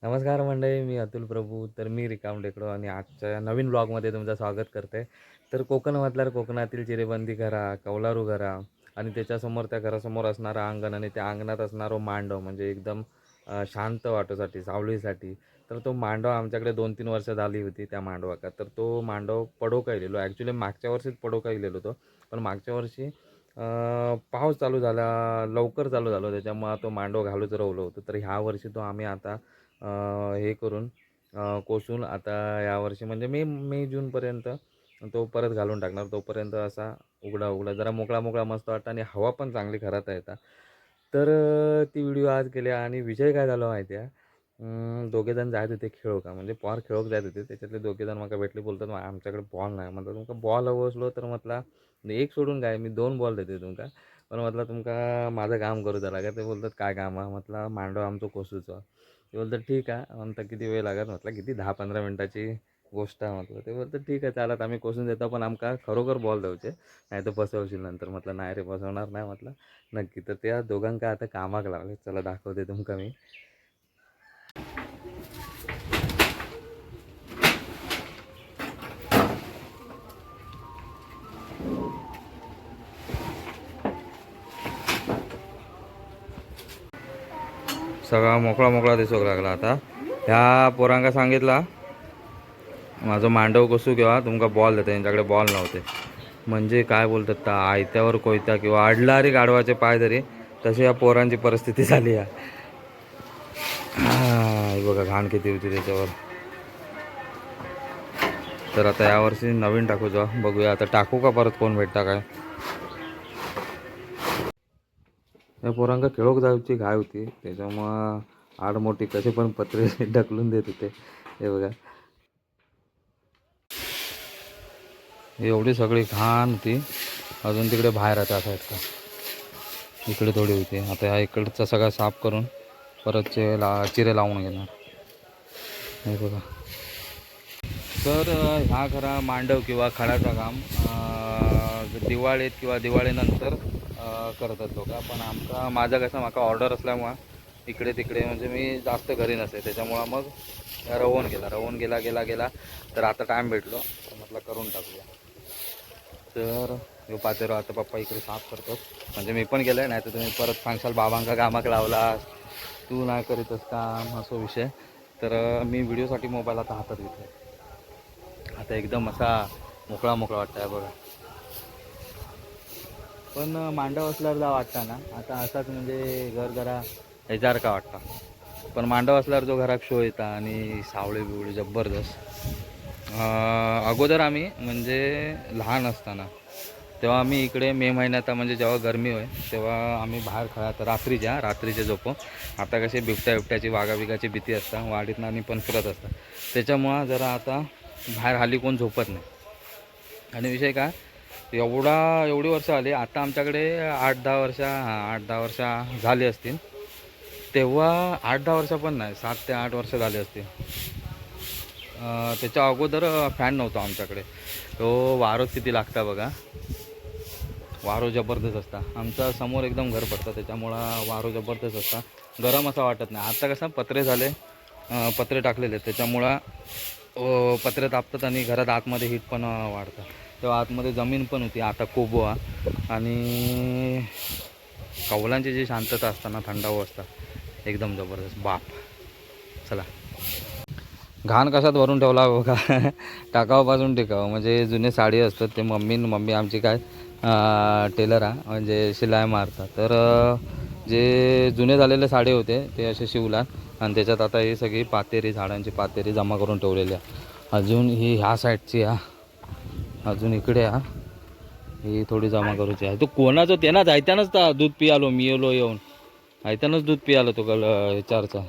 नमस्कार मंडळी, मी अतुल प्रभू. तर मी रिकाम टेकडो आणि आजच्या नवीन ब्लॉगमध्ये तुमचं स्वागत करते. तर कोकण म्हटल्यावर कोकणातील चिरेबंदी घरा, कौलारू घरा आणि त्याच्यासमोर त्या घरासमोर असणारं अंगण आणि त्या अंगणात असणारं मांडव म्हणजे एकदम शांत वाटोसाठी, सावलीसाठी. तर तो मांडव आमच्याकडे 2-3 वर्ष झाली होती त्या मांडवाका. तर तो मांडव पडोका गेलेलो. ॲक्च्युली मागच्या वर्षीच पडोका गेलेलो होतो. पण मागच्या वर्षी पाऊस चालू झाला, लवकर चालू झालं त्याच्यामुळं तो मांडव घालूच रवलं होतं. तर ह्या वर्षी तो आम्ही आता हे करून कोसून आता यावर्षी म्हणजे जूनपर्यंत तो परत घालून टाकणार. तोपर्यंत असा उघडा उघडा जरा मोकळा मोकळा मस्त वाटतं आणि हवा पण चांगली खरात येतात. तर ती व्हिडिओ आज केली आणि विषय काय झाला माहिती आहे. दोघेजण जायत होते खेळोका म्हणजे पोर खेळोक जायत होते. त्याच्यातले दोघेजण मला भेटले, बोलतात आमच्याकडे बॉल नाही. म्हटलं तुमका बॉल हवं असलो तर म्हटला एक सोडून काय मी 2 बॉल देते तुमका. पण म्हटलं तुमका माझं काम करू द्या लागा. ते बोलतात काय काम आहे. म्हटलं मांडव आमचं कोसूचं. ते बोलतात ठीक आहे. म्हणतं किती वेळ लागत. म्हटलं किती 10-15 मिनटाची गोष्ट आहे म्हटलं. ते बोलतं ठीक आहे चालत आम्ही कोसून देतो, पण आमका खरोखर बॉल द्यायचे नाही तर फसवशील नंतर. म्हटलं नाही रे फसवणार नाही म्हटलं. नक्की. तर त्या दोघांका आता कामाक लावले. चला दाखवते तुमका मी. सगळा मोकळा मोकळा दिसूक लागला आता. ह्या पोरांका सांगितला माझं मांडव कसू किंवा तुमका बॉल देते. त्यांच्याकडे बॉल नव्हते. म्हणजे काय बोलतात ता आयत्यावर कोयता किंवा अडलारी गाढवाचे पाय तरी तशी या पोरांची परिस्थिती झाली आहे. हे बघा घाण किती होती त्याच्यावर. तर आता यावर्षी नवीन टाकू जा बघूया. आता टाकू का परत कोण भेटता काय. या पोरांका खेळोक जायची घाय होती त्याच्यामुळं आडमोठी कसे पण पत्रे ढकलून देत होते. हे बघा एवढी सगळी घाण होती. अजून तिकडे बाहेर आता साईडचा इकडे थोडी होती. आता ह्या इकडचा सगळा साफ करून परत चिरे लावून घेणार. हे बघा. तर ह्या घरा मांडव किंवा खडाचं काम दिवाळीत किंवा दिवाळीनंतर करतात लोक. पण माझं कसं माका ऑर्डर असल्यामुळं इकडे तिकडे म्हणजे मी जास्त घरी नसते. त्याच्यामुळं मग रवून गेला गेला गेला तर आता टाईम भेटलो तर म्हटलं करून टाकूया. तर हे पातेरो आता पप्पा इकडे साफ करतो. म्हणजे मी पण गेलं नाही तर तुम्ही परत सांगशाल बाबांका कामाक लावलास तू नाही करीतस काम असं विषय. तर मी व्हिडिओसाठी मोबाईल आता हातात घेतला. आता एकदम असा मोकळा मोकळा वाटतं आहे बघा. पण मांडव असल्यावर जा वाटता ना आता असाच म्हणजे घर जरा ह्याच्यासारखा वाटता. पण मांडव असल्यावर जो घरात शो येता आणि सावळे बिवळे जबरदस्त. अगोदर आम्ही म्हणजे लहान असताना तेव्हा आम्ही इकडे मे महिन्यात म्हणजे जेव्हा गरमी होय तेव्हा आम्ही बाहेर खेळात रात्रीचे झोपो. आता कसे बिबट्याची वाघाबिगाची भीती असतात. वाडीतनं आणि पण फिरत असतात. त्याच्यामुळं जरा आता बाहेर हल्ली कोण झोपत नाही. आणि विषय काय एवढी वर्ष आली आता आमच्याकडे 8-10 वर्ष झाली असतील. तेव्हा 8-10 वर्ष पण नाही 7 ते 8 वर्ष झाली असतील. त्याच्या अगोदर फॅन नव्हता आमच्याकडे. तो वारो किती लागता बघा. वारो जबरदस्त असता. आमचा समोर एकदम घर पडतं त्याच्यामुळं वारो जबरदस्त असता. गरम असा वाटत नाही. आता कसं पत्रे झाले पत्रे टाकलेले त्याच्यामुळं पत्रे तापतात आणि घरात आतमध्ये हीट पण वाढतं. तेव्हा आतमध्ये जमीन पण होती. आता कोबोआ आणि कौलांची जी शांतता असताना थंडावू असता एकदम जबरदस्त बाप. चला घाण कशात भरून ठेवला बघा. टाकावापासून टिकावं म्हणजे जुने साडी असतात ते मम्मी आमची काय टेलर आहे म्हणजे शिलाई मारतात. तर जे जुने झालेले साडी होते ते असे शिवलात आणि त्याच्यात आता ही सगळी झाडांची पातेरी जमा करून ठेवलेली आहे. अजून ही ह्या साईडची अजून इकडे ही थोडी जमा करूची आहे. तो कोणाचं त्यांना जायत्यानंच दूध पियालो मी येऊन आयत्यानंच दूध पियालो तो विचारचा.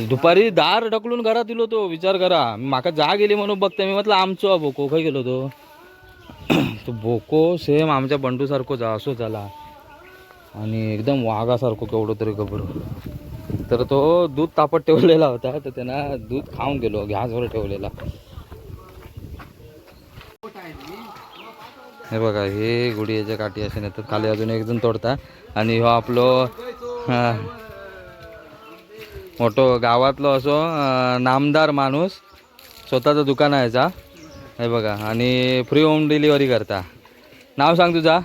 दुपारी दार ढकलून घरात दिलो तो विचार करा. माका जा गेली म्हणून बघते मी म्हटलं आमचो बोको खय गेलो तो. तो बोको सेम आमच्या बंडूसारखो असो झाला आणि एकदम वाघासारखो केवढं तरी गबडू. तर तो दूध तापत ठेवलेला होता तर त्यांना दूध खाऊन गेलो गॅसवर ठेवलेला. हे बघा हे गुढीच्या काठी असे नाही तर खाली अजून एक जण तोडता आणि हो आपलो मोठो गावातलो असो नामदार माणूस, स्वतःचं दुकान आहे याचा, हे बघा. आणि फ्री होम डिलिव्हरी करता. नाव सांग तुझा,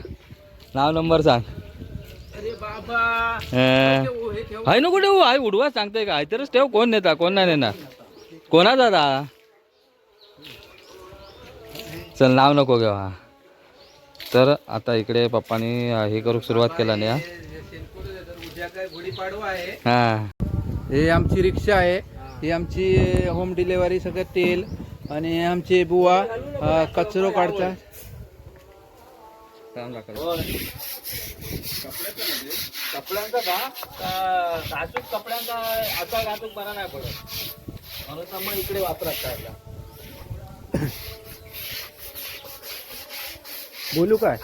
नाव नंबर सांग. आहे नको ठेवू, आई उडवा सांगते का, तरच ठेव. कोण नेता कोण नाही नेणार, कोणा दादा. चल नाव नको घेवा. तर आता इकडे पप्पानी हे करू सुरुवात केला नाही. हां, हे आमची रिक्षा आहे, ही आमची होम डिलिव्हरी, सगळं तेल. आणि आमचे बुवा कचरो काढतात. कपड्यांचा का सासूक कपड्यांचा आता घातूक बरा नाही पडत म्हणून तर मग इकडे वापरत काढला. बोलू काय?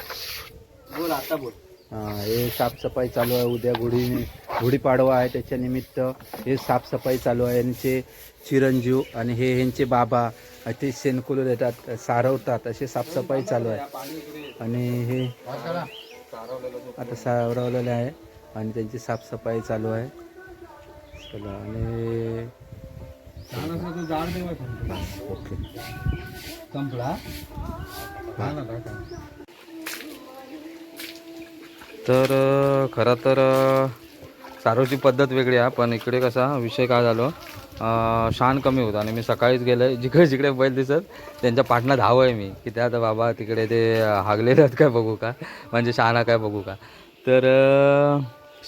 बोल आता बोल. हे साफसफाई चालू आहे. उद्या गुढीपाडवा आहे, त्याच्या निमित्त हे साफसफाई चालू आहे. यांचे चिरंजीव आणि हे ह्यांचे बाबा ते शेणकुल देतात, सारवतात, असे साफसफाई चालू आहे. आणि हे आता सारवलेले आहे आणि त्यांची साफसफाई चालू आहे. चला, आणि ओके संपला. तर खरं तर सारोची पद्धत वेगळी आहे, पण इकडे कसा विषय काय झालो, शान कमी होता. आणि मी सकाळीच गेलं, जिकडे जिकडे बैल दिसत त्यांच्या पाठनं धाव आहे मी, की त्या आता बाबा तिकडे ते हागलेले आहेत काय बघू का, म्हणजे शहाणा काय बघू का. तर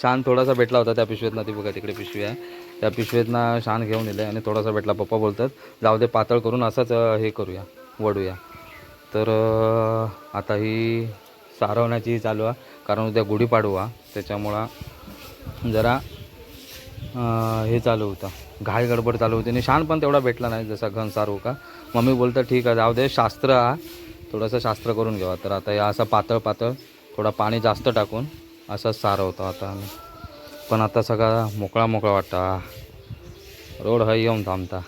शान थोडासा भेटला होता त्या पिशवीतनं, ती बघा तिकडे पिशवी आहे, त्या पिशवीतनं शान घेऊन दिलं आणि थोडासा भेटला. पप्पा बोलतात जाऊ दे पातळ करून असंच हे करूया, वडूया. तर आता ही सारवण्याची चालू आहे, कारण उद्या गुढीपाडवा, त्याच्यामुळं जरा हे चालू होतं, घाई गडबड चालू होती. आणि शान पण तेवढा भेटला नाही जसा घन सारू का. मम्मी बोलतं ठीक आहे जाऊ दे, शास्त्र हा थोडंसं शास्त्र करून घ्यावा. तर आता या असं पातळ पातळ थोडा पाणी जास्त टाकून असंच सारवतो आता आम्ही. पण आता सगळा मोकळा मोकळा वाटता, रोड हा येऊन थांबता.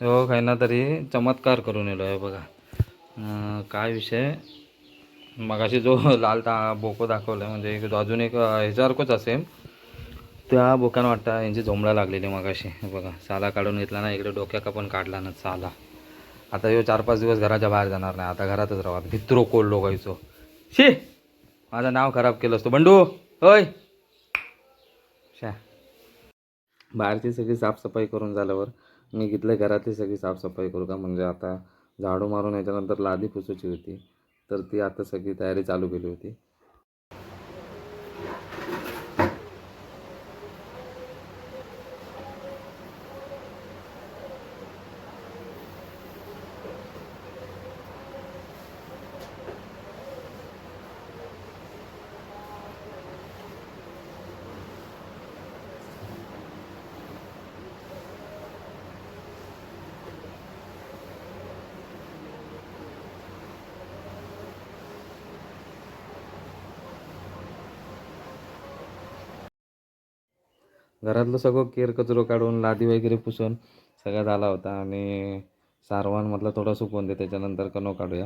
हो काही ना तरी चमत्कार करून येलो आहे बघा. काय विषय, मगाशी जो लाल बोको दाखवला म्हणजे अजून एक ह्याच्यासारखंच असेल, त्या बोकानं वाटतं यांची झोंबळा लागलेली मगाशी. बघा साला काढून घेतला ना, इकडे डोक्या का पण काढला ना साला. आता ह्यो 4-5 दिवस घराच्या बाहेर जाणार नाही, आता घरातच राहा. भित्रो कोल्डो गायचो, शी माझं नाव खराब केलं असतो बंडू. होय शा. बाहेरची सगळी साफसफाई करून झाल्यावर मी घेतलं घरातली सगळी साफसफाई करू का, म्हणजे आता झाडू मारून याच्यानंतर लादी पुसायची होती, तर ती आता सगळी तयारी चालू केली होती. घरातलं सगळं केर कचरो काढून लादी वगैरे पुसून सगळा झाला होता. आणि सारवण म्हटलं थोडं सुकवून दे, त्याच्यानंतर कनो काढूया.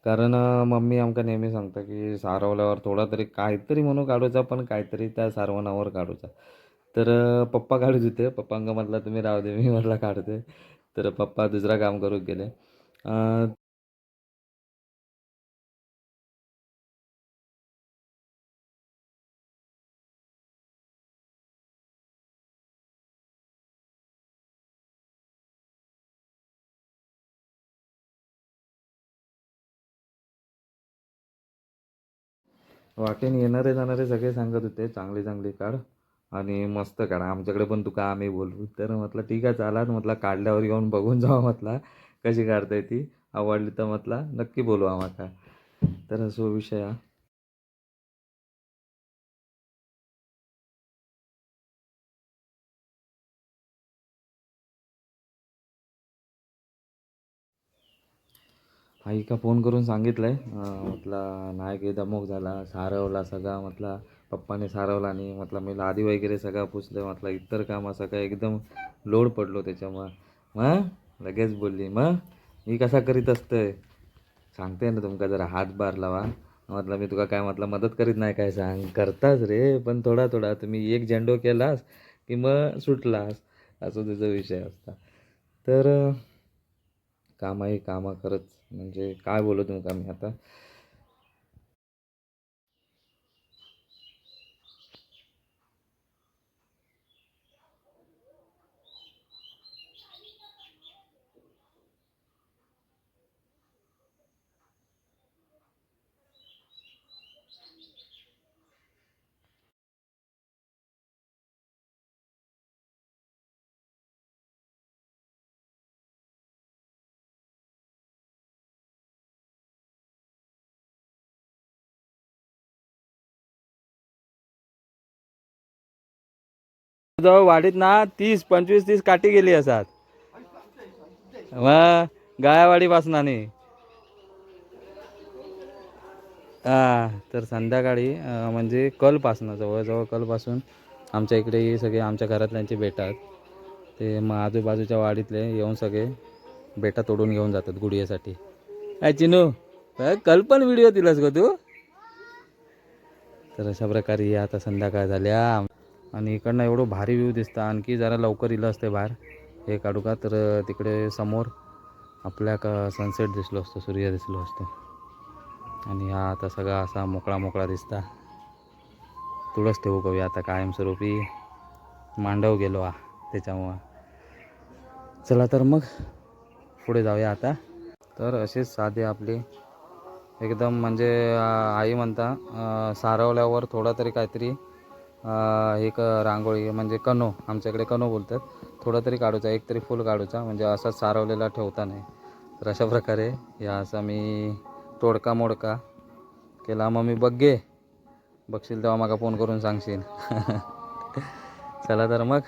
कारण मम्मी आमका नेहमी सांगता की सारवल्यावर थोडा तरी काहीतरी म्हणून काढूचा, पण काहीतरी त्या सारवणावर काढूचा. तर पप्पा काढत होते, पप्पांका म्हटलं तुम्ही राहू दे, मी म्हटलं काढते. तर पप्पा दुसरा काम करू गेले. वाटेने येणारे जाणारे सगळे सांगत होते चांगली चांगली काढ आणि मस्त काढ, आमच्याकडे पण तुका आम्ही बोलू. तर म्हटलं ठीक आहे चालात, म्हटलं काढल्यावर येऊन बघून जावा, म्हटलं कशी काढताय ती, आवडली तर म्हटलं नक्की बोलू आम्हाला. तर असो विषय हा. आईका फोन करून सांगितलंय, म्हटलं नाही की दमोग झाला, सारवला सगळा, म्हटलं पप्पाने सारवला आणि म्हटलं मी लादी वगैरे सगळं पुसलं, म्हटलं इतर काम असं काय एकदम लोड पडलो त्याच्यामुळं. मग लगेच बोलली मग मी कसा करीत असतंय, सांगते ना तुमका जरा हातभार लावा. म्हटलं मी तुका काय म्हटलं मदत करीत नाही काय सांग, करताच रे पण थोडा थोडा. तुम्ही एक झेंडो केलास की मग सुटलास, असं त्याचा विषय असता. तर कामही कामं खरंच म्हणजे काय बोलू तुमका मी आता. जवळ वाडीत ना 30-25-30 काठी गेली असतात. मग गायावाडी पासून आणि हा तर संध्याकाळी म्हणजे कलपासून जवळजवळ कलपासून आमच्या इकडे हे सगळे आमच्या घरातल्यांचे भेटतात. ते मग आजूबाजूच्या वाडीतले येऊन सगळे बेटा तोडून घेऊन जातात गुडियासाठी. काय चिनू कल पण व्हिडिओ दिलास ग तू. तर अशा प्रकारे ही आता संध्याकाळ झाल्या आणि इकडनं एवढं भारी व्ह्यू दिसतं. आणखी जरा लवकर इलं असते बाहेर हे काढू का, तर तिकडे समोर आपल्या का सनसेट दिसलो असतो, सूर्य दिसलो असतो. आणि हा आता सगळा असा मोकळा मोकळा दिसता. तुळस ठेवू करूया आता कायमस्वरूपी, मांडव गेलो त्याच्यामुळं. चला तर मग पुढे जाऊया आता. तर असेच साधे आपले एकदम म्हणजे आई म्हणता सारवल्यावर थोडा तरी काहीतरी एक रांगोळी म्हणजे कनो, आमच्याकडे कनो बोलतात, थोडा तरी काढूचा, एक तरी फुल काढूचा, म्हणजे असाच सारवलेला ठेवता नाही. तर अशा प्रकारे या असा मी तोडका मोडका केला. मग मी बघशील तेव्हा मला फोन करून सांगशील. चला तर मग